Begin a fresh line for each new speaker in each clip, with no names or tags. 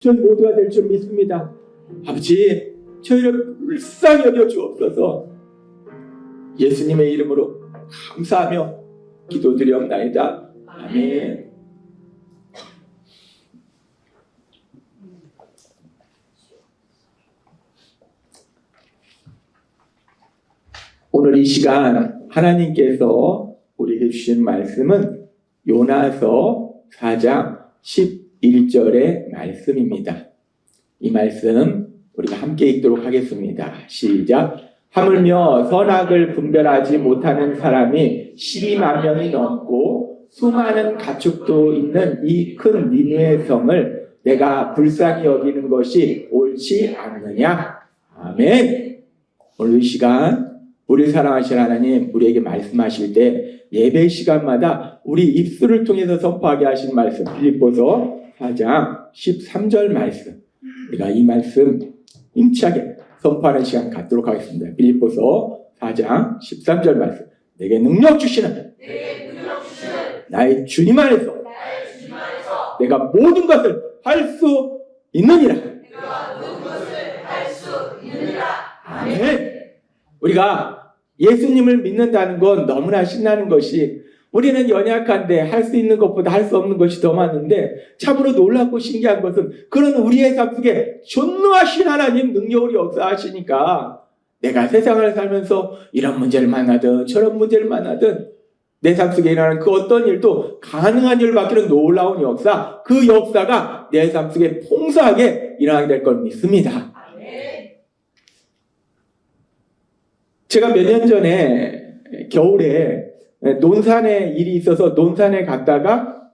저희 모두가 될 줄 믿습니다. 아버지, 저희를 불쌍히 여겨 주옵소서. 예수님의 이름으로 감사하며 기도드리옵나이다. 아멘. 오늘 이 시간 하나님께서 우리에게 주신 말씀은 요나서 4장 11절의 말씀입니다. 이 말씀 우리가 함께 읽도록 하겠습니다. 시작. 하물며 선악을 분별하지 못하는 사람이 12만 명이 넘고 수많은 가축도 있는 이 큰 니느웨 성을 내가 불쌍히 여기는 것이 옳지 않느냐. 아멘. 오늘 이 시간 우리 사랑하신 하나님, 우리에게 말씀하실 때 예배 시간마다 우리 입술을 통해서 선포하게 하신 말씀, 빌립보서 4장 13절 말씀, 우리가 이 말씀 힘차게 선포하는 시간 갖도록 하겠습니다. 빌립보서 4장 13절 말씀, 내게 능력 주시는 나의 주님 안에서 내가 모든 것을 할 수 있느니라. 아멘. 우리가 예수님을 믿는다는 건 너무나 신나는 것이, 우리는 연약한데 할 수 있는 것보다 할 수 없는 것이 더 많은데, 참으로 놀랍고 신기한 것은 그런 우리의 삶 속에 전능하신 하나님 능력으로 역사하시니까 내가 세상을 살면서 이런 문제를 만나든 저런 문제를 만나든 내 삶 속에 일어나는 그 어떤 일도 가능한 일을 맡기는 놀라운 역사, 그 역사가 내 삶 속에 풍성하게 일어나게 될 걸 믿습니다. 제가 몇 년 전에 겨울에 논산에 일이 있어서 논산에 갔다가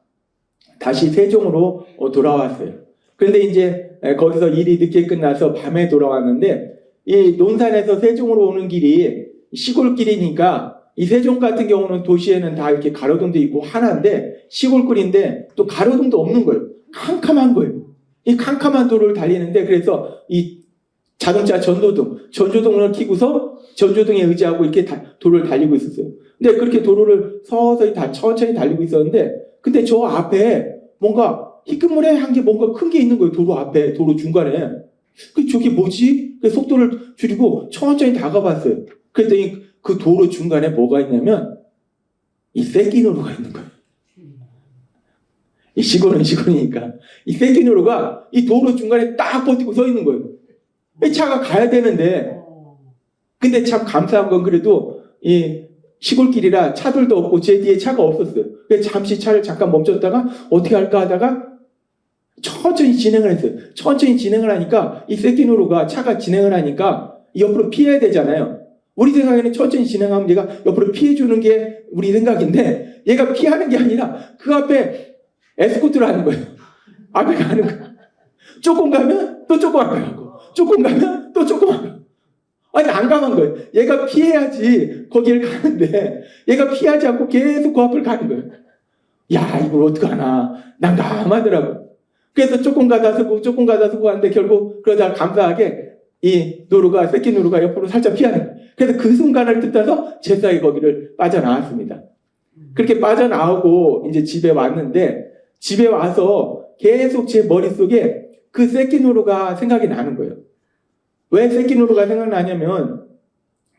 다시 세종으로 돌아왔어요. 그런데 이제 거기서 일이 늦게 끝나서 밤에 돌아왔는데, 이 논산에서 세종으로 오는 길이 시골길이니까, 이 세종 같은 경우는 도시에는 다 이렇게 가로등도 있고 하나인데 시골길인데 또 가로등도 없는 거예요. 캄캄한 거예요. 이 캄캄한 도로를 달리는데, 그래서 이 자동차 전조등을 켜고서 전조등에 의지하고 이렇게 도로를 달리고 있었어요. 근데 그렇게 도로를 서서히 천천히 달리고 있었는데, 근데 저 앞에 뭔가 희끗무레한 게 뭔가 큰 게 있는 거예요. 도로 앞에, 도로 중간에. 저게 뭐지? 그래서 속도를 줄이고 천천히 다가봤어요. 그랬더니 그 도로 중간에 뭐가 있냐면 이 새끼노루가 있는 거예요. 이 시골은 시골이니까 이 새끼노루가 이 도로 중간에 딱 버티고 서 있는 거예요. 이 차가 가야 되는데, 근데 참 감사한 건 그래도 이 시골길이라 차들도 없고 제 뒤에 차가 없었어요. 그래서 잠시 차를 잠깐 멈췄다가 어떻게 할까 하다가 천천히 진행을 했어요. 천천히 진행을 하니까 이 새끼노루가 차가 진행을 하니까 옆으로 피해야 되잖아요. 우리 생각에는 천천히 진행하면 얘가 옆으로 피해주는 게 우리 생각인데, 얘가 피하는 게 아니라 그 앞에 에스코트를 하는 거예요. 앞에 가는 거예요. 조금 가면 또 조금 앞에 가고, 조금 가면 또 조금 앞에 가고. 아니, 난감한 거예요. 얘가 피해야지 거기를 가는데 얘가 피하지 않고 계속 그 앞을 가는 거예요. 야, 이걸 어떡하나 난감하더라고요. 그래서 조금 가다 서고 하는데 결국 그러다 감사하게 이 노루가, 새끼 노루가 옆으로 살짝 피하는 거예요. 그래서 그 순간을 뜻해서 제사에 거기를 빠져나왔습니다. 그렇게 빠져나오고 이제 집에 왔는데, 집에 와서 계속 제 머릿속에 그 새끼 노루가 생각이 나는 거예요. 왜 새끼 노루가 생각나냐면,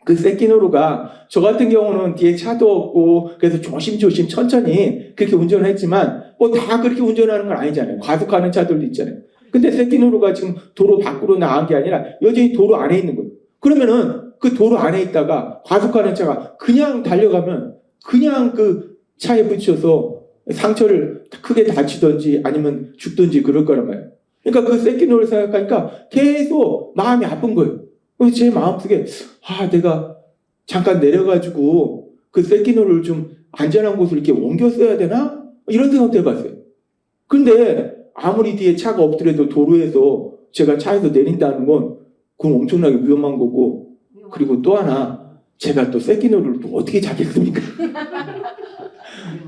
그 새끼 노루가 저 같은 경우는 뒤에 차도 없고 그래서 조심조심 천천히 그렇게 운전을 했지만 뭐 다 그렇게 운전하는 건 아니잖아요. 과속하는 차들도 있잖아요. 근데 새끼 노루가 지금 도로 밖으로 나간 게 아니라 여전히 도로 안에 있는 거예요. 그러면은 그 도로 안에 있다가 과속하는 차가 그냥 달려가면 그냥 그 차에 부딪혀서 상처를 크게 다치든지 아니면 죽든지 그럴 거란 말이에요. 그러니까 그 새끼 노루를 생각하니까 계속 마음이 아픈 거예요. 그래서 제 마음속에 내가 잠깐 내려가지고 그 새끼 노루를 좀 안전한 곳으로 이렇게 옮겼어야 되나? 이런 생각도 해봤어요. 근데 아무리 뒤에 차가 없더라도 도로에서 제가 차에서 내린다는 건 그건 엄청나게 위험한 거고, 그리고 또 하나, 제가 또 새끼 노루를 또 어떻게 잡겠습니까?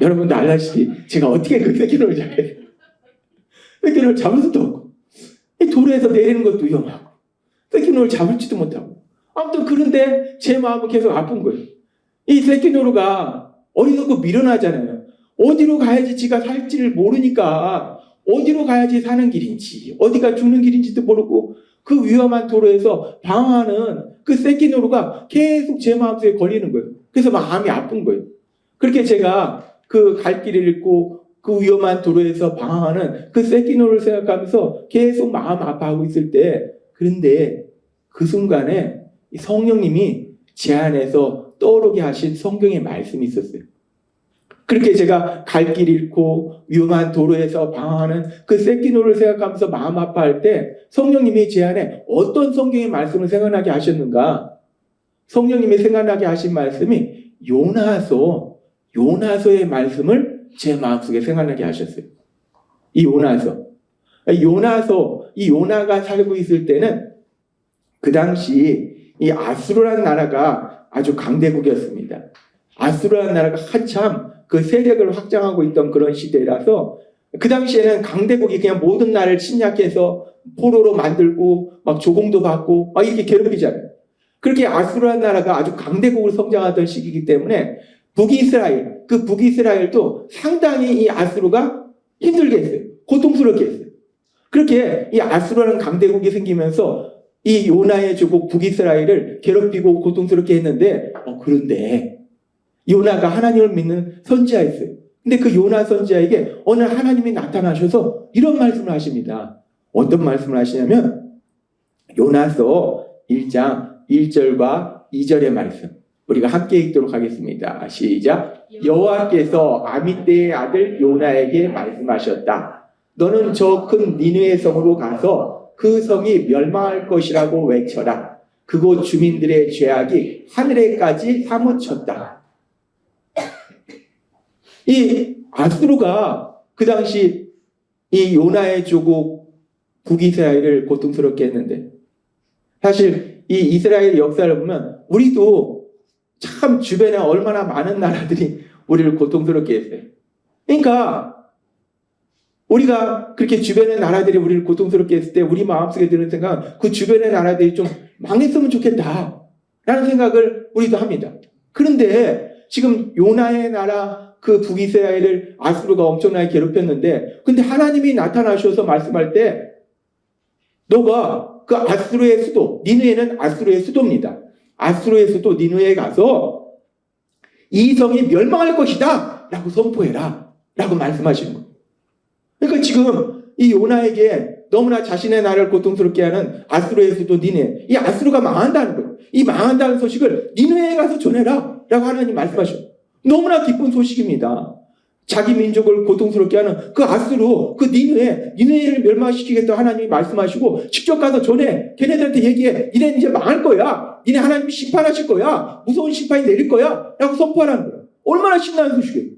여러분도 알다시피 제가 어떻게 그 새끼 노루를 잡겠어요? 새끼 노루를 잡을 수도 없고, 이 도로에서 내리는 것도 위험하고, 새끼 노루를 잡을지도 못하고. 아무튼 그런데 제 마음은 계속 아픈 거예요. 이 새끼 노루가 어리석고 미련하잖아요. 어디로 가야지 지가 살지를 모르니까 어디로 가야지 사는 길인지, 어디가 죽는 길인지도 모르고 그 위험한 도로에서 방황하는 그 새끼 노루가 계속 제 마음속에 걸리는 거예요. 그래서 마음이 아픈 거예요. 그렇게 제가 그 갈 길을 잃고 그 위험한 도로에서 방황하는 그 새끼 노루를 생각하면서 계속 마음 아파하고 있을 때, 그런데 그 순간에 성령님이 제 안에서 떠오르게 하신 성경의 말씀이 있었어요. 그렇게 제가 갈 길 잃고 위험한 도로에서 방황하는 그 새끼 노루를 생각하면서 마음 아파할 때 성령님이 제 안에 어떤 성경의 말씀을 생각나게 하셨는가? 성령님이 생각나게 하신 말씀이 요나서의 말씀을 제 마음속에 생각나게 하셨어요. 이 요나가 살고 있을 때는 그 당시 이 아수르라는 나라가 아주 강대국이었습니다. 아수르라는 나라가 한참 그 세력을 확장하고 있던 그런 시대라서 그 당시에는 강대국이 그냥 모든 나라를 침략해서 포로로 만들고 막 조공도 받고 막 이렇게 괴롭히잖아요. 그렇게 아수르라는 나라가 아주 강대국을 성장하던 시기이기 때문에 북이스라엘도 상당히 이 아수르가 힘들게 했어요. 고통스럽게 했어요. 그렇게 이 아수르라는 강대국이 생기면서 이 요나의 조국 북이스라엘을 괴롭히고 고통스럽게 했는데 그런데 요나가 하나님을 믿는 선지자였어요. 근데 그 요나 선지자에게 어느 하나님이 나타나셔서 이런 말씀을 하십니다. 어떤 말씀을 하시냐면 요나서 1장 1절과 2절의 말씀 우리가 함께 읽도록 하겠습니다. 시작. 여호와께서 아미떼의 아들 요나에게 말씀하셨다. 너는 저 큰 니느웨 성으로 가서 그 성이 멸망할 것이라고 외쳐라. 그곳 주민들의 죄악이 하늘에까지 사무쳤다. 이 아수르가 그 당시 이 요나의 조국 북이스라엘을 고통스럽게 했는데, 사실 이 이스라엘 역사를 보면 우리도 참 주변에 얼마나 많은 나라들이 우리를 고통스럽게 했어요. 그러니까 우리가 그렇게 주변의 나라들이 우리를 고통스럽게 했을 때 우리 마음속에 드는 생각은 그 주변의 나라들이 좀 망했으면 좋겠다 라는 생각을 우리도 합니다. 그런데 지금 요나의 나라 그 북이스라엘을 아수르가 엄청나게 괴롭혔는데, 근데 하나님이 나타나셔서 말씀할 때 너가 그 아수르의 수도, 니느웨는 아수르의 수도입니다. 아수르의 수도 니느웨에 가서 이 성이 멸망할 것이다 라고 선포해라 라고 말씀하시는 거예요. 그러니까 지금 이 요나에게 너무나 자신의 나라를 고통스럽게 하는 아수르의 수도 니느웨, 이 아수르가 망한다는 거예요. 이 망한다는 소식을 니느웨에 가서 전해라 라고 하나님 말씀하셔요. 너무나 기쁜 소식입니다. 자기 민족을 고통스럽게 하는 그 아수르, 그 니느웨를 멸망시키겠다 하나님이 말씀하시고 직접 가서 전해. 걔네들한테 얘기해. 니네는 이제 망할 거야. 니네 하나님이 심판하실 거야. 무서운 심판이 내릴 거야 라고 선포하라는 거예요. 얼마나 신나는 소식이에요.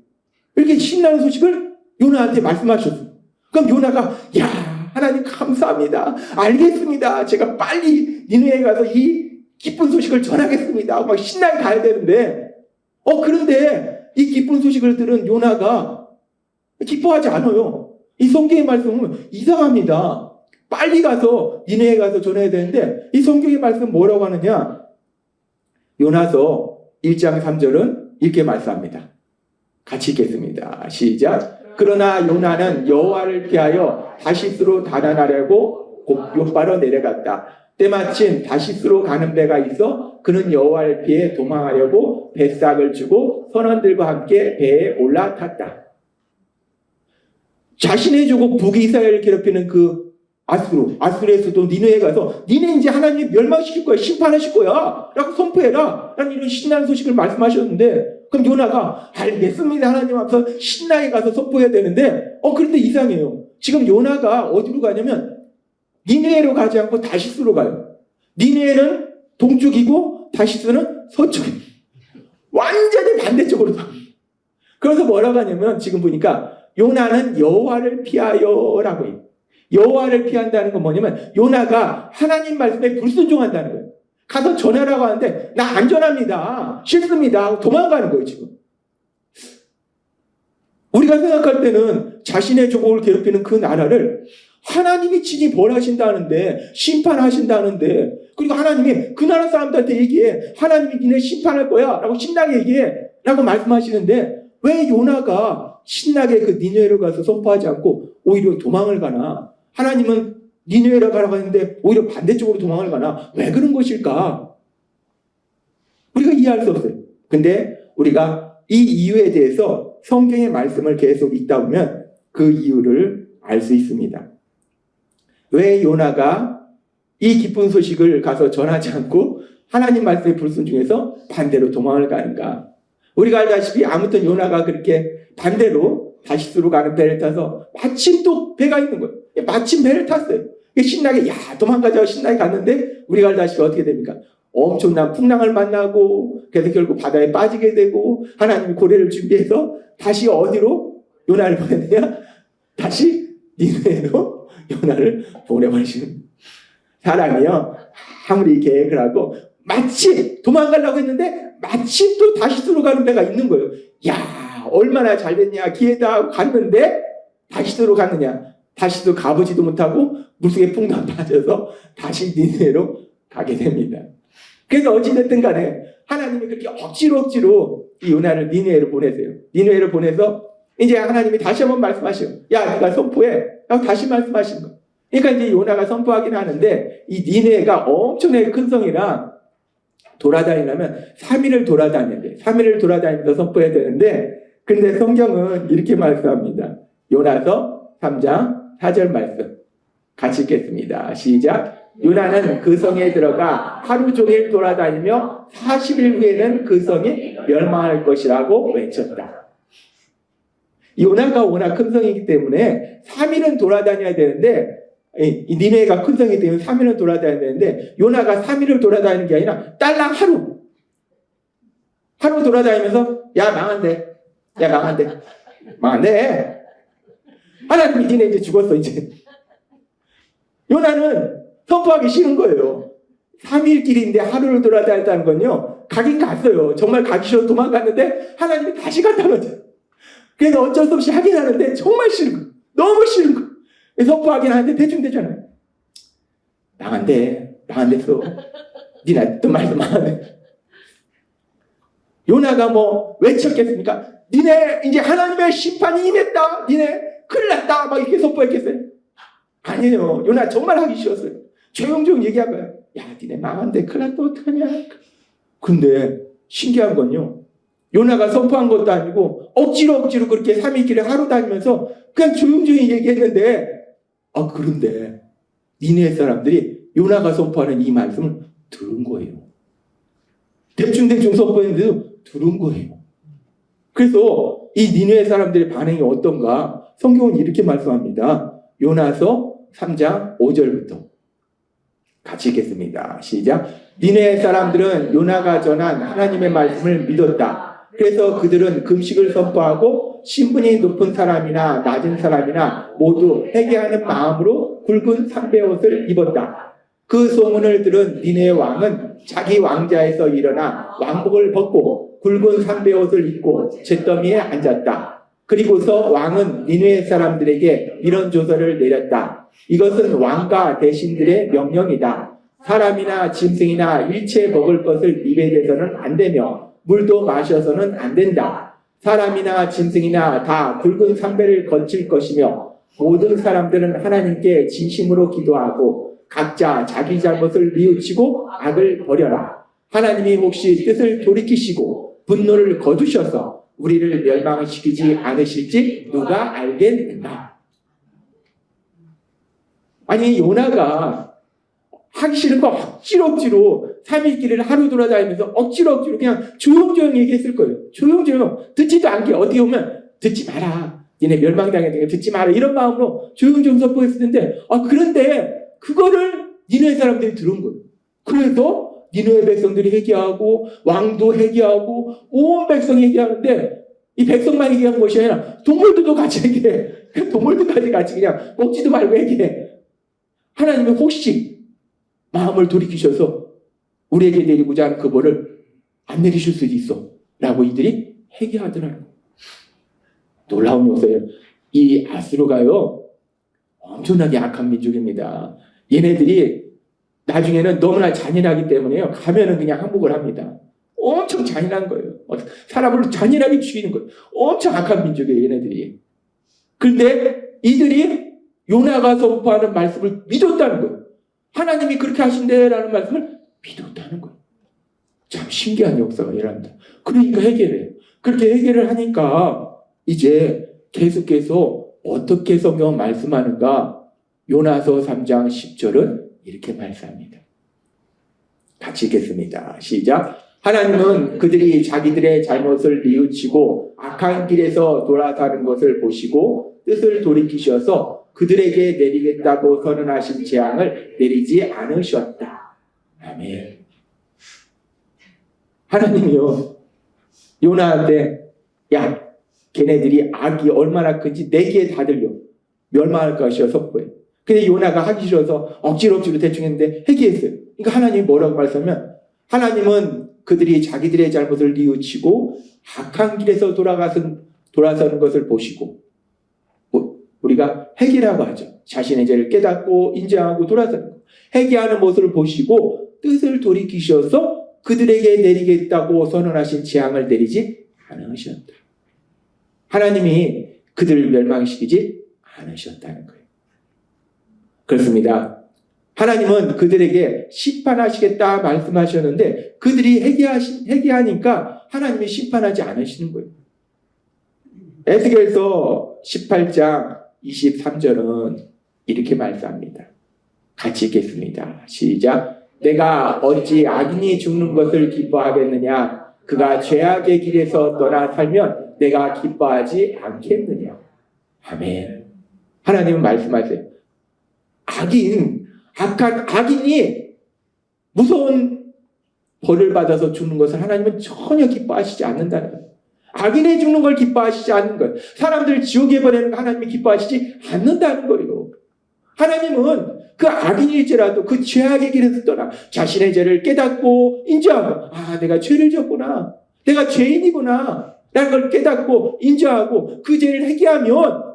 이렇게 신나는 소식을 요나한테 말씀하셨어요. 그럼 요나가 야 하나님 감사합니다. 알겠습니다. 제가 빨리 니느웨에 가서 이 기쁜 소식을 전하겠습니다. 막 신나게 가야 되는데 그런데 이 기쁜 소식을 들은 요나가 기뻐하지 않아요. 이 성경의 말씀은 이상합니다. 빨리 가서 니느웨에 가서 전해야 되는데 이 성경의 말씀은 뭐라고 하느냐? 요나서 1장 3절은 이렇게 말씀합니다. 같이 읽겠습니다. 시작. 그러나 요나는 여호와를 피하여 다시스로 달아나려고 곧바로 내려갔다. 때마침 다시스로 가는 배가 있어 그는 여호와를 피해 도망하려고 뱃삭을 주고 선원들과 함께 배에 올라탔다. 자신의 조국 북이스라엘을 괴롭히는 그 아수르의 수도 니느웨에 가서 니네 이제 하나님이 멸망시킬 거야, 심판하실 거야 라고 선포해라 라는 이런 신나는 소식을 말씀하셨는데, 그럼 요나가 알겠습니다 하나님 하면서 신나게 가서 선포해야 되는데 그런데 이상해요. 지금 요나가 어디로 가냐면 니느웨로 가지 않고 다시스로 가요. 니느웨는 동쪽이고 다시스는 서쪽입니다. 완전히 반대쪽으로 가. 그래서 뭐라고 하냐면 지금 보니까 요나는 여호와를 피하여라고 해요. 여호와를 피한다는 건 뭐냐면 요나가 하나님 말씀에 불순종한다는 거예요. 가서 전하라고 하는데 나 안 전합니다. 싫습니다 하고 도망가는 거예요. 지금 우리가 생각할 때는 자신의 조국을 괴롭히는 그 나라를 하나님이 친히 벌하신다는데, 심판하신다는데, 그리고 하나님이 그 나라 사람들한테 얘기해. 하나님이 니네 심판할 거야 라고 신나게 얘기해 라고 말씀하시는데 왜 요나가 신나게 그 니느웨로 가서 선포하지 않고 오히려 도망을 가나? 하나님은 니느웨로 가라고 했는데 오히려 반대쪽으로 도망을 가나? 왜 그런 것일까? 우리가 이해할 수 없어요. 근데 우리가 이 이유에 대해서 성경의 말씀을 계속 읽다 보면 그 이유를 알 수 있습니다. 왜 요나가 이 기쁜 소식을 가서 전하지 않고 하나님 말씀에 불순종해서 반대로 도망을 가는가? 우리가 알다시피 아무튼 요나가 그렇게 반대로 다시스로 가는 배를 타서 마침 또 배가 있는 거예요. 마침 배를 탔어요. 신나게 야 도망가자고 신나게 갔는데 우리가 알다시피 어떻게 됩니까? 엄청난 풍랑을 만나고 그래서 결국 바다에 빠지게 되고 하나님이 고래를 준비해서 다시 어디로 요나를 보내느냐? 다시 니느웨로 요나를 보내버리시는 사람이요. 아무리 계획을 하고 마침 도망가려고 했는데 마침 또 다시스로 가는 데가 있는 거예요. 야 얼마나 잘 됐냐 기회다 하고 갔는데 다시스로 갔느냐? 다시도 가보지도 못하고 물속에 풍덩 빠져서 다시 니느웨로 가게 됩니다. 그래서 어찌됐든 간에 하나님이 그렇게 억지로 이 요나를 니느웨로 보내세요. 니느웨로 보내서 이제 하나님이 다시 한번 말씀하셔요. 야 네가 선포해. 라고 다시 말씀하시는 거예요. 그러니까 이제 요나가 선포하긴 하는데 이 니느웨가 엄청나게 큰 성이라 돌아다니려면 3일을 돌아다녀야 돼. 3일을 돌아다니면서 선포해야 되는데 근데 성경은 이렇게 말씀합니다. 요나서 3장 4절 말씀 같이 읽겠습니다. 시작. 요나는 그 성에 들어가 하루 종일 돌아다니며 40일 후에는 그 성이 멸망할 것이라고 외쳤다. 요나가 워낙 큰 성이기 때문에 3일은 돌아다녀야 되는데 이 니느웨가 큰 성이기 때문에 3일은 돌아다녀야 되는데 요나가 3일을 돌아다니는 게 아니라 딸랑 하루 돌아다니면서 야 망한대 하나님이 니네 이제 죽었어 이제. 요나는 선포하기 싫은 거예요. 3일 길인데 하루를 돌아다녔다는 건요. 가긴 갔어요. 정말 가기 싫어서 도망갔는데 하나님이 다시 갖다 놓죠. 그래서 어쩔 수 없이 하긴 하는데 정말 싫은 거. 너무 싫은 거. 선포하긴 하는데 대충 되잖아요. 망한댔어. 니나 또 말도 망한대. 요나가 뭐 외쳤겠습니까? 니네 이제 하나님의 심판이 임했다. 니네 큰일 났다. 막 이렇게 선포했겠어요? 아니에요. 요나 정말 하기 싫었어요. 조용조용 얘기한 거예요. 야 니네 망한데 큰일 났다 어떡하냐. 근데 신기한 건요. 요나가 선포한 것도 아니고 억지로 그렇게 3일 길을 하루 다니면서 그냥 조용조용히 얘기했는데 그런데 니느웨 사람들이 요나가 선포하는 이 말씀을 들은 거예요. 대충 선포했는데도 들은 거예요. 그래서 이 니느웨 사람들의 반응이 어떤가? 성경은 이렇게 말씀합니다. 요나서 3장 5절부터 같이 읽겠습니다. 시작. 니느웨 사람들은 요나가 전한 하나님의 말씀을 믿었다. 그래서 그들은 금식을 선포하고 신분이 높은 사람이나 낮은 사람이나 모두 회개하는 마음으로 굵은 삼배옷을 입었다. 그 소문을 들은 니느웨 왕은 자기 왕자에서 일어나 왕복을 벗고 굵은 삼배옷을 입고 잿더미에 앉았다. 그리고서 왕은 니느웨 사람들에게 이런 조서를 내렸다. 이것은 왕과 대신들의 명령이다. 사람이나 짐승이나 일체 먹을 것을 입에 대서는 안 되며 물도 마셔서는 안 된다. 사람이나 짐승이나 다 굵은 삼배를 거칠 것이며 모든 사람들은 하나님께 진심으로 기도하고 각자 자기 잘못을 뉘우치고 악을 버려라. 하나님이 혹시 뜻을 돌이키시고 분노를 거두셔서 우리를 멸망시키지 않으실지 누가 알겠는가? 아니 요나가 하기 싫은 거 억지로 3일 길을 하루 돌아다니면서 억지로 그냥 조용조용 얘기했을 거예요. 조용조용 듣지도 않게 어떻게 보면 듣지 마라. 니네 멸망당했으니까 듣지 마라. 이런 마음으로 조용조용 선포했을 텐데 그런데 그거를 니느웨 사람들이 들은 거예요. 그래서 니느웨 백성들이 회개하고 왕도 회개하고 온 백성이 회개하는데 이 백성만 회개한 것이 아니라 동물들도 같이 회개해. 동물들까지 같이 그냥 먹지도 말고 회개해. 하나님이 혹시 마음을 돌이키셔서 우리에게 내리고자 하는 그 벌을 안 내리실 수도 있어 라고 이들이 회개하더라고요. 놀라운 요소예요. 이 아수르가요 엄청나게 악한 민족입니다. 얘네들이 나중에는 너무나 잔인하기 때문에요 가면은 그냥 항복을 합니다. 엄청 잔인한 거예요. 사람을 잔인하게 죽이는 거예요. 엄청 악한 민족이에요, 얘네들이. 그런데 이들이 요나가 선포하는 말씀을 믿었다는 거예요. 하나님이 그렇게 하신대라는 말씀을 믿었다는 거예요. 참 신기한 역사가 일어납니다. 그러니까 해결해요. 그렇게 해결을 하니까 이제 계속해서 어떻게 성경 말씀하는가? 요나서 3장 10절은 이렇게 말씀합니다. 같이 읽겠습니다. 시작. 하나님은 그들이 자기들의 잘못을 뉘우치고 악한 길에서 돌아가는 것을 보시고 뜻을 돌이키셔서 그들에게 내리겠다고 선언하신 재앙을 내리지 않으셨다. 아멘. 하나님이요, 요나한테 야, 걔네들이 악이 얼마나 큰지 내 귀에 다 들려. 멸망할 것이여 선포해. 근데 요나가 하기 싫어서 억지로 대충 했는데 회개했어요. 그러니까 하나님이 뭐라고 말씀하면, 하나님은 그들이 자기들의 잘못을 뉘우치고 악한 길에서 돌아서는 것을 보시고, 우리가 회개라고 하죠. 자신의 죄를 깨닫고 인정하고 돌아서는 것. 회개하는 모습을 보시고 뜻을 돌이키셔서 그들에게 내리겠다고 선언하신 재앙을 내리지 않으셨다. 하나님이 그들을 멸망시키지 않으셨다는 거예요. 그렇습니다. 하나님은 그들에게 심판하시겠다 말씀하셨는데 그들이 회개하니까 하나님이 심판하지 않으시는 거예요. 에스겔서 18장 23절은 이렇게 말씀합니다. 같이 읽겠습니다. 시작. 내가 어찌 악인이 죽는 것을 기뻐하겠느냐? 그가 죄악의 길에서 떠나 살면 내가 기뻐하지 않겠느냐? 아멘. 하나님은 말씀하세요. 악한 악인이 무서운 벌을 받아서 죽는 것을 하나님은 전혀 기뻐하시지 않는다는 거예요. 악인이 죽는 걸 기뻐하시지 않는 거예요. 사람들 지옥에 보내는 거 하나님이 기뻐하시지 않는다는 거예요. 하나님은 그 악인일지라도 그 죄악의 길에서 떠나 자신의 죄를 깨닫고 인정하고, 아, 내가 죄를 졌구나, 내가 죄인이구나 라는 걸 깨닫고 인정하고 그 죄를 회개하면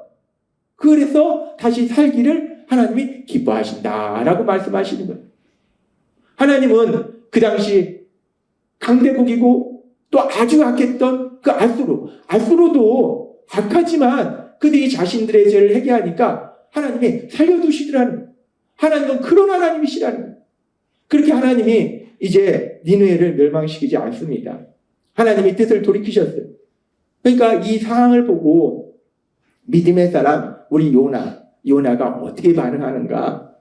그래서 다시 살기를 하나님이 기뻐하신다라고 말씀하시는 거예요. 하나님은 그 당시 강대국이고 또 아주 악했던 그 아수르도 악하지만 그들이 자신들의 죄를 회개하니까 하나님이 살려두시더라는 거예요. 하나님은 그런 하나님이시라는 거예요. 그렇게 하나님이 이제 니느웨를 멸망시키지 않습니다. 하나님이 뜻을 돌이키셨어요. 그러니까 이 상황을 보고 믿음의 사람 우리 요나가 어떻게 반응하는가?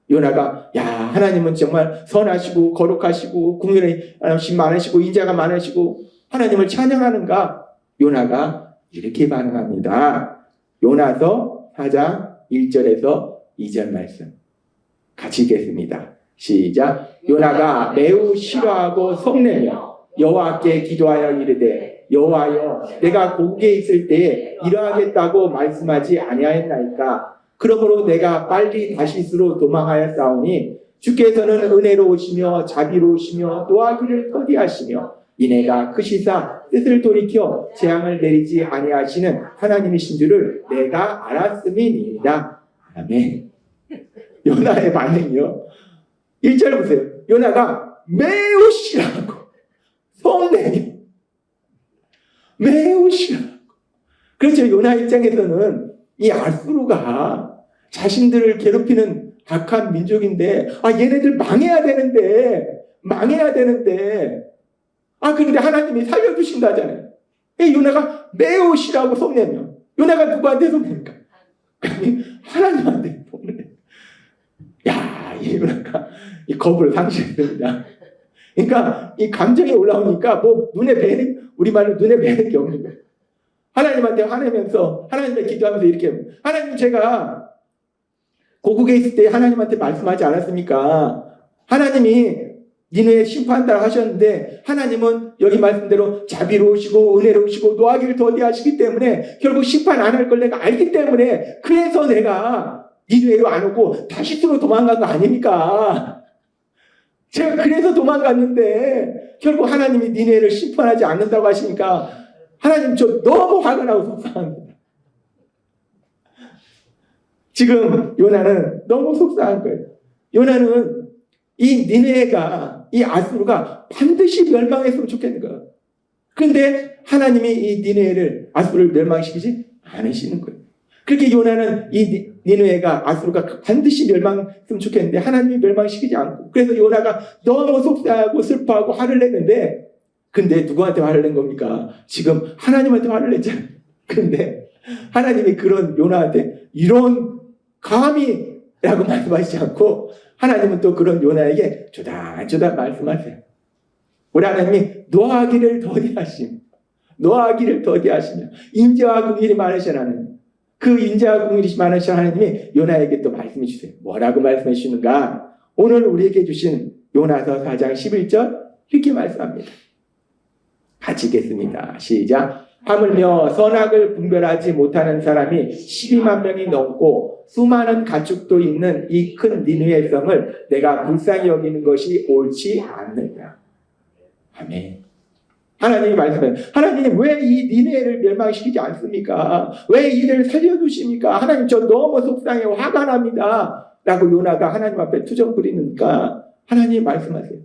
요나가 야, 하나님은 정말 선하시고 거룩하시고 국민의 하나님 많으시고 인자가 많으시고 하나님을 찬양하는가? 요나가 이렇게 반응합니다. 요나서 4장 1절에서 2절 말씀 같이 읽겠습니다. 시작. 요나가 매우 싫어하고 성내며 여호와께 기도하여 이르되 여호와여, 내가 고국에 있을 때에 이러하겠다고 말씀하지 아니하였나이까? 그러므로 내가 빨리 다시스로 도망하였사오니 주께서는 은혜로우시며 자비로우시며 노하기를 더디하시며 이내가 크시사 뜻을 돌이켜 재앙을 내리지 아니하시는 하나님이신 줄을 내가 알았음이니이다. 아멘. 요나의 반응이요. 1절 보세요. 요나가 매우 싫어하고 성내며 매우 싫어하고. 그렇죠. 요나 입장에서는 이 아수르가 자신들을 괴롭히는 악한 민족인데, 얘네들 망해야 되는데, 그런데 하나님이 살려주신다잖아요. 요나가 매우 싫어하고 성내며, 요나가 누구한테 성냅니까? 하나님한테 성내. 야, 이 요나가 이 겁을 상실합니다. 그러니까 이 감정이 올라오니까 우리말로 눈에 뵈는 게 없는 거예요. 하나님한테 화내면서 하나님께 기도하면서 이렇게 합니다. 하나님, 제가 고국에 있을 때 하나님한테 말씀하지 않았습니까? 하나님이 니느웨 심판한다고 하셨는데 하나님은 여기 말씀대로 자비로우시고 은혜로우시고 노하기를 더디하시기 때문에 결국 심판 안 할 걸 내가 알기 때문에 그래서 내가 니느웨로 안 오고 다시스로 도망간 거 아닙니까? 제가 그래서 도망갔는데 결국 하나님이 니느웨를 심판하지 않는다고 하시니까 하나님, 저 너무 화가 나고 속상합니다. 지금 요나는 너무 속상한 거예요. 요나는 이 니느웨가, 이 아수르가 반드시 멸망했으면 좋겠는 거예요. 그런데 하나님이 이 니느웨를, 아수르를 멸망시키지 않으시는 거예요. 그렇게 요나는 이 니느웨가, 아수르가 반드시 멸망했으면 좋겠는데 하나님이 멸망시키지 않고, 그래서 요나가 너무 속상하고 슬퍼하고 화를 내는데, 근데 누구한테 화를 낸 겁니까? 지금 하나님한테 화를 냈잖아요. 근데 하나님이 그런 요나한테 이런 감히 라고 말씀하시지 않고, 하나님은 또 그런 요나에게 조닥조닥 말씀하세요. 우리 하나님이 노하기를 더디하시며, 노하기를 더디하시며, 인자와 긍휼이 많으신 하나님, 그 인자와 긍휼이 많으신 하나님이 요나에게 또 말씀해 주세요. 뭐라고 말씀해 주시는가? 오늘 우리에게 주신 요나서 4장 11절 이렇게 말씀합니다. 같이 읽겠습니다. 시작. 하물며 선악을 분별하지 못하는 사람이 12만 명이 넘고 수많은 가축도 있는 이 큰 니느웨 성을 내가 불쌍히 여기는 것이 옳지 않느냐. 아멘. 하나님이 말씀해요. 하나님 왜 이 니느웨를 멸망시키지 않습니까? 왜 이들을 살려주십니까? 하나님 저 너무 속상해요. 화가 납니다. 라고 요나가 하나님 앞에 투정 부리니까 하나님이 말씀하세요.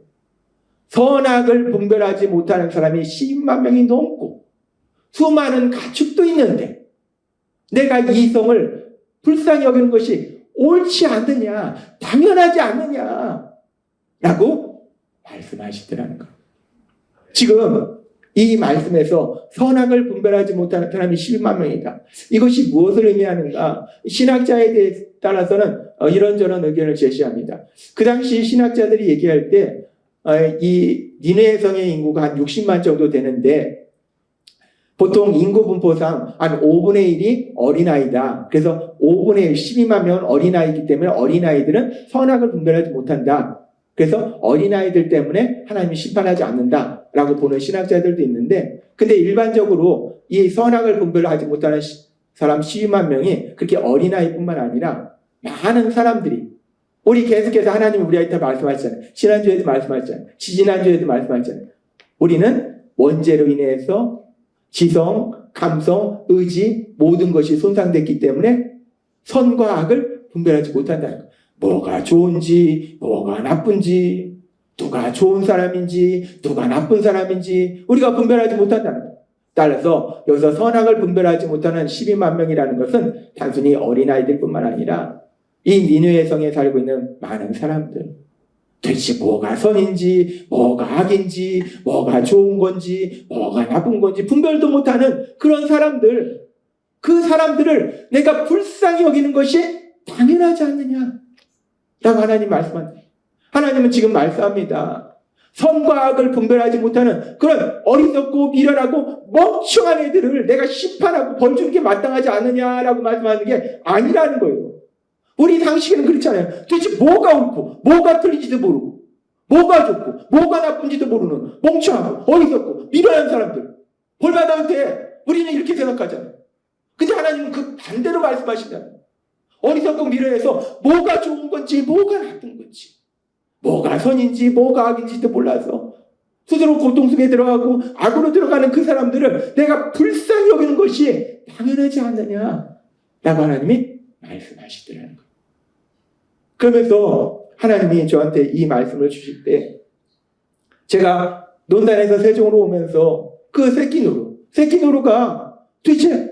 선악을 분별하지 못하는 사람이 10만 명이 넘고 수많은 가축도 있는데 내가 이 성을 불쌍히 여기는 것이 옳지 않느냐, 당연하지 않느냐 라고 말씀하시더라는 거예요. 지금 이 말씀에서 선악을 분별하지 못하는 사람이 11만 명이다. 이것이 무엇을 의미하는가? 신학자에 대해 따라서는 이런저런 의견을 제시합니다. 그 당시 신학자들이 얘기할 때 이 니느웨 성의 인구가 한 60만 정도 되는데 보통 인구 분포상 한 5분의 1이 어린아이다. 그래서 5분의 1, 12만 명은 어린아이이기 때문에 어린아이들은 선악을 분별하지 못한다. 그래서 어린아이들 때문에 하나님이 심판하지 않는다라고 보는 신학자들도 있는데, 근데 일반적으로 이 선악을 분별하지 못하는 사람 12만 명이 그렇게 어린아이뿐만 아니라 많은 사람들이, 우리 계속해서 하나님이 우리한테 말씀하셨잖아요. 지난주에도 말씀하셨잖아요. 지지난주에도 말씀하셨잖아요. 우리는 원죄로 인해서 지성, 감성, 의지 모든 것이 손상됐기 때문에 선과 악을 분별하지 못한다는 거예요. 뭐가 좋은지 뭐가 나쁜지, 누가 좋은 사람인지 누가 나쁜 사람인지 우리가 분별하지 못한다는 거예요. 따라서 여기서 선악을 분별하지 못하는 12만 명이라는 것은 단순히 어린아이들뿐만 아니라 이 니느웨 성에 살고 있는 많은 사람들, 도대체 뭐가 선인지 뭐가 악인지 뭐가 좋은 건지 뭐가 나쁜 건지 분별도 못하는 그런 사람들, 그 사람들을 내가 불쌍히 여기는 것이 당연하지 않느냐 라고 하나님 말씀합니다. 하나님은 지금 말씀합니다. 선과 악을 분별하지 못하는 그런 어리석고 미련하고 멍청한 애들을 내가 심판하고 벌 주는 게 마땅하지 않느냐라고 말씀하는 게 아니라는 거예요. 우리 상식에는 그렇잖아요. 도대체 뭐가 옳고 뭐가 틀린지도 모르고 뭐가 좋고 뭐가 나쁜지도 모르는 멍청하고 어리석고 미련한 사람들 벌 받아도 돼. 우리는 이렇게 생각하잖아요. 근데 하나님은 그 반대로 말씀하신다는, 어리석고 미련해서 뭐가 좋은 건지 뭐가 나쁜 건지 뭐가 선인지 뭐가 악인지도 몰라서 스스로 고통 속에 들어가고 악으로 들어가는 그 사람들을 내가 불쌍히 여기는 것이 당연하지 않느냐라고 하나님이 말씀하시더라는 거예요. 그러면서 하나님이 저한테 이 말씀을 주실 때 제가 논단에서 세종으로 오면서 그 새끼노루가 도대체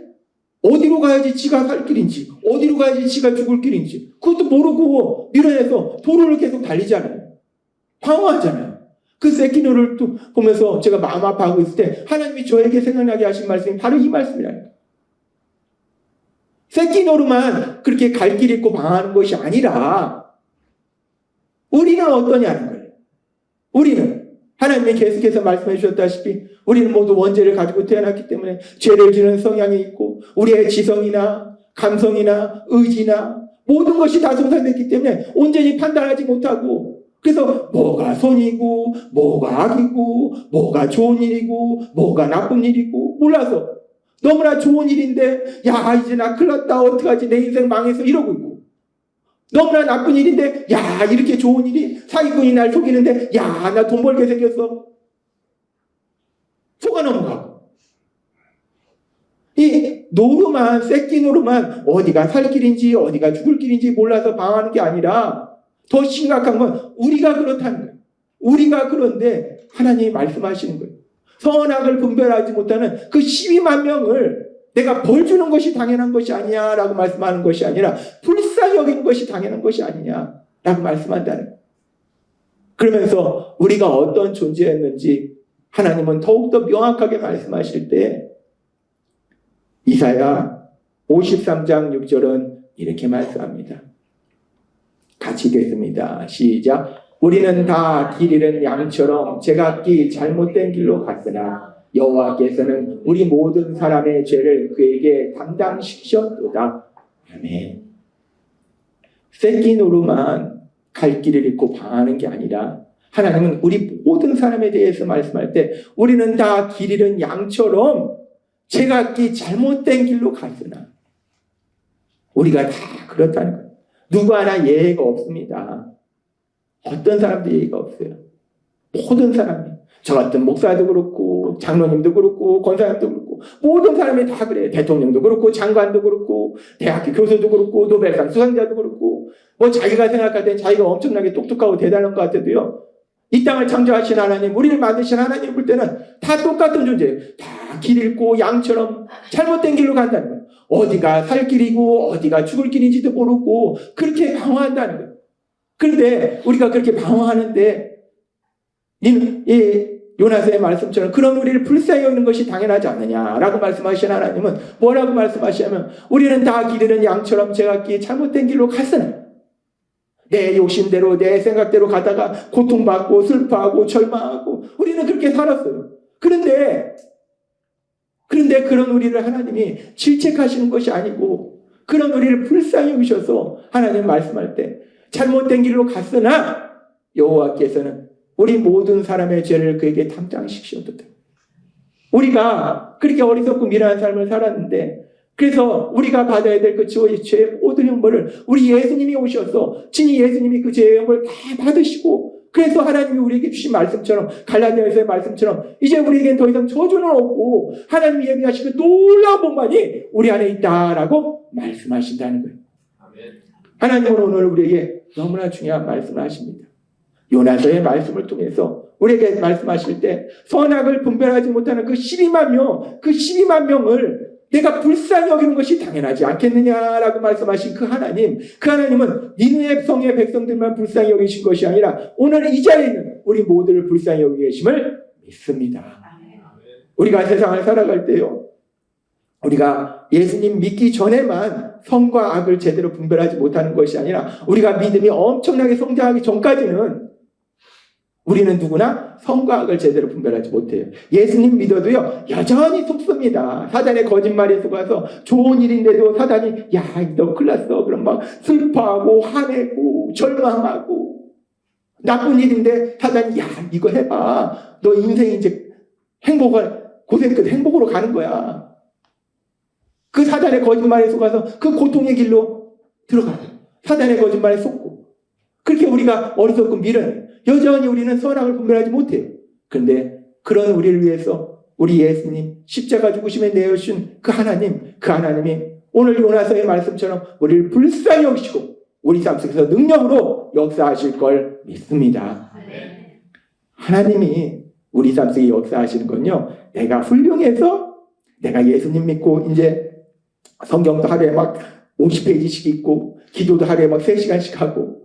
어디로 가야지 지가 살 길인지 어디로 가야지 지가 죽을 길인지 그것도 모르고 미련해서 도로를 계속 달리잖아요. 방황하잖아요. 그 새끼노루를 또 보면서 제가 마음 아파하고 있을 때 하나님이 저에게 생각나게 하신 말씀이 바로 이 말씀이라는, 새끼노루만 그렇게 갈 길 있고 방황하는 것이 아니라 우리는 어떠냐는 거예요. 우리는 하나님이 계속해서 말씀해 주셨다시피 우리는 모두 원죄를 가지고 태어났기 때문에 죄를 지는 성향이 있고 우리의 지성이나 감성이나 의지나 모든 것이 다 손상됐기 때문에 온전히 판단하지 못하고, 그래서 뭐가 선이고 뭐가 악이고 뭐가 좋은 일이고 뭐가 나쁜 일이고 몰라서 너무나 좋은 일인데 야 이제 나 큰일 났다 어떡하지 내 인생 망해서 이러고 있고, 너무나 나쁜 일인데 야 이렇게 좋은 일이 사기꾼이 날 속이는데 야 나 돈 벌게 생겼어 속아 넘어가고, 이 노루만 새끼 노루만 어디가 살 길인지 어디가 죽을 길인지 몰라서 방황하는 게 아니라 더 심각한 건 우리가 그렇다는 거예요. 우리가 그런데 하나님이 말씀하시는 거예요. 선악을 분별하지 못하는 그 12만 명을 내가 벌 주는 것이 당연한 것이 아니냐라고 말씀하는 것이 아니라 불쌍히 여기는 것이 당연한 것이 아니냐라고 말씀한다는 거예요. 그러면서 우리가 어떤 존재였는지 하나님은 더욱더 명확하게 말씀하실 때 이사야 53장 6절은 이렇게 말씀합니다. 같이 읽겠습니다. 시작. 우리는 다 길 잃은 양처럼 제각기 잘못된 길로 갔으나 여호와께서는 우리 모든 사람의 죄를 그에게 담당시키셨도다. 아멘. 새끼 노루만 갈 길을 잃고 방하는 게 아니라 하나님은 우리 모든 사람에 대해서 말씀할 때 우리는 다 길 잃은 양처럼 제각기 잘못된 길로 갔으나 우리가 다 그렇다는 거예요. 누구 하나 예외가 없습니다. 어떤 사람도 예외가 없어요. 모든 사람이 저 같은 목사도 그렇고 장로님도 그렇고 권사님도 그렇고 모든 사람이 다 그래요. 대통령도 그렇고 장관도 그렇고 대학교 교수도 그렇고 노벨상 수상자도 그렇고 뭐 자기가 생각할 땐 자기가 엄청나게 똑똑하고 대단한 것 같아도요. 이 땅을 창조하신 하나님, 우리를 만드신 하나님 볼 때는 다 똑같은 존재예요. 다 길 잃고 양처럼 잘못된 길로 간다는 거예요. 어디가 살 길이고 어디가 죽을 길인지도 모르고 그렇게 방황한다는 거예요. 그런데 우리가 그렇게 방황하는데 이 요나서의 말씀처럼 그런 우리를 불쌍히 여기는 것이 당연하지 않느냐라고 말씀하신 하나님은 뭐라고 말씀하시냐면 우리는 다 길 잃은 양처럼 제각기 잘못된 길로 갔으나 내 욕심대로 내 생각대로 가다가 고통받고 슬퍼하고 절망하고 우리는 그렇게 살았어요. 그런데 그런 우리를 하나님이 질책하시는 것이 아니고 그런 우리를 불쌍히 여기셔서 하나님 말씀할 때 잘못된 길로 갔으나 여호와께서는 우리 모든 사람의 죄를 그에게 담당시키셨다. 우리가 그렇게 어리석고 미련한 삶을 살았는데 그래서 우리가 받아야 될 그 죄의 모든 형벌을 우리 예수님이 오셔서 친히 예수님이 그 죄의 형벌을 다 받으시고 그래서 하나님이 우리에게 주신 말씀처럼 갈라디아서의 말씀처럼 이제 우리에겐 더 이상 저주는 없고 하나님이 예비하신 그 놀라운 복만이 우리 안에 있다라고 말씀하신다는 거예요. 하나님은 오늘 우리에게 너무나 중요한 말씀을 하십니다. 요나서의 말씀을 통해서 우리에게 말씀하실 때 선악을 분별하지 못하는 그 12만 명을 내가 불쌍히 여기는 것이 당연하지 않겠느냐라고 말씀하신 그 하나님은 니느웨 성의 백성들만 불쌍히 여기신 것이 아니라 오늘 이 자리에 있는 우리 모두를 불쌍히 여기고 계심을 믿습니다. 우리가 세상을 살아갈 때요, 우리가 예수님 믿기 전에만 선과 악을 제대로 분별하지 못하는 것이 아니라 우리가 믿음이 엄청나게 성장하기 전까지는 우리는 누구나 선과 악을 제대로 분별하지 못해요. 예수님 믿어도요 여전히 속습니다. 사단의 거짓말에 속아서 좋은 일인데도 사단이 야 너 큰일 났어 그럼 막 슬퍼하고 화내고 절망하고 나쁜 일인데 사단이 야 이거 해봐 너 인생이 이제 고생 끝 행복으로 가는 거야. 그 사단의 거짓말에 속아서 그 고통의 길로 들어가요. 사단의 거짓말에 속고 그렇게 우리가 어리석고 미련해. 여전히 우리는 선악을 분별하지 못해요. 그런데 그런 우리를 위해서 우리 예수님 십자가 죽으심에 내어주신 그 하나님이 오늘 요나서의 말씀처럼 우리를 불쌍히 여기시고 우리 삶 속에서 능력으로 역사하실 걸 믿습니다. 하나님이 우리 삶 속에 역사하시는 건요, 내가 훌륭해서 내가 예수님 믿고 이제 성경도 하루에 막 50페이지씩 읽고 기도도 하루에 막 3시간씩 하고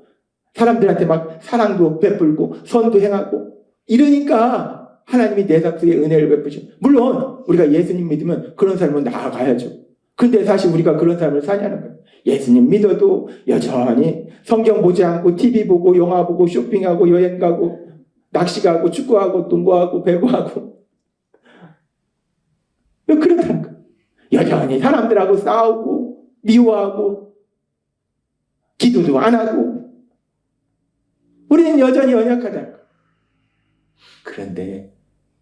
사람들한테 막 사랑도 베풀고 선도 행하고 이러니까 하나님이 내 삶 속에 은혜를 베푸시고 물론 우리가 예수님 믿으면 그런 삶은 나아가야죠. 근데 사실 우리가 그런 삶을 사냐는 거예요. 예수님 믿어도 여전히 성경 보지 않고 TV 보고 영화 보고 쇼핑하고 여행 가고 낚시 가고 축구하고 농구하고 배구하고 그렇다는 거예요. 여전히 사람들하고 싸우고 미워하고 기도도 안 하고 우리는 여전히 연약하다. 그런데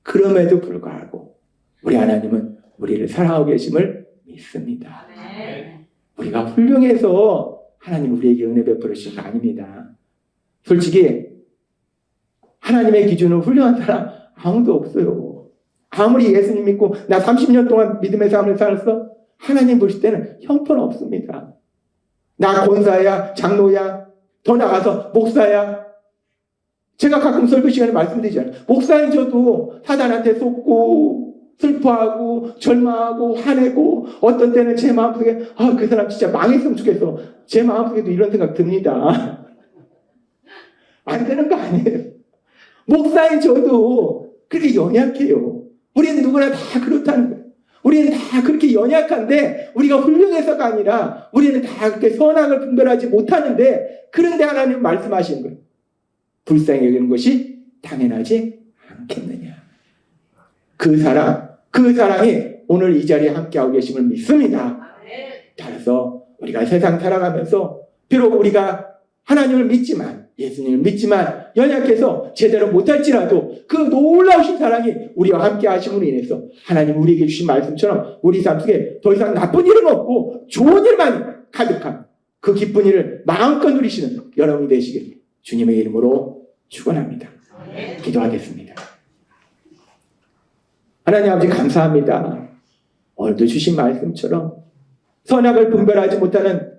그럼에도 불구하고 우리 하나님은 우리를 사랑하고 계심을 믿습니다. 우리가 훌륭해서 하나님 우리에게 은혜 베풀으신 거 아닙니다. 솔직히 하나님의 기준으로 훌륭한 사람 아무도 없어요. 아무리 예수님 믿고 나 30년 동안 믿음의 삶을 살았어? 하나님 보실 때는 형편 없습니다. 나 권사야 장로야 더 나가서 목사야, 제가 가끔 설교 시간에 말씀드리잖아요. 목사인 저도 사단한테 속고 슬퍼하고 절망하고 화내고 어떤 때는 제 마음속에 그 사람 진짜 망했으면 좋겠어. 제 마음속에도 이런 생각 듭니다. 안 되는 거 아니에요. 목사인 저도 그렇게 연약해요. 우리는 누구나 다 그렇다는 거예요. 우리는 다 그렇게 연약한데 우리가 훌륭해서가 아니라 우리는 다 그렇게 선악을 분별하지 못하는데, 그런데 하나님 말씀하시는 거예요. 불쌍히 여기는 것이 당연하지 않겠느냐. 그 사랑이 오늘 이 자리에 함께하고 계심을 믿습니다. 따라서 우리가 세상 살아가면서 비록 우리가 하나님을 믿지만, 예수님을 믿지만 연약해서 제대로 못할지라도 그 놀라우신 사랑이 우리와 함께 하심으로 인해서 하나님 우리에게 주신 말씀처럼 우리 삶 속에 더 이상 나쁜 일은 없고 좋은 일만 가득한 그 기쁜 일을 마음껏 누리시는 여러분이 되시길 주님의 이름으로 축원합니다. 기도하겠습니다. 하나님 아버지 감사합니다. 오늘도 주신 말씀처럼 선악을 분별하지 못하는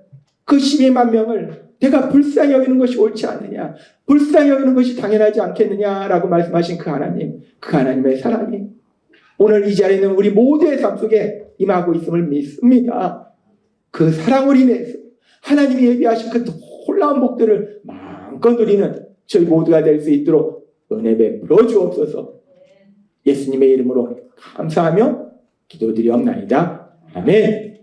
그 12만 명을 내가 불쌍히 여기는 것이 옳지 않느냐, 불쌍히 여기는 것이 당연하지 않겠느냐라고 말씀하신 그 하나님, 그 하나님의 사랑이 오늘 이 자리에 있는 우리 모두의 삶 속에 임하고 있음을 믿습니다. 그 사랑을 인해서 하나님이 예비하신 그 놀라운 복들을 마음껏 누리는 저희 모두가 될 수 있도록 은혜 베풀어 주옵소서. 예수님의 이름으로 감사하며 기도드리옵나이다. 아멘.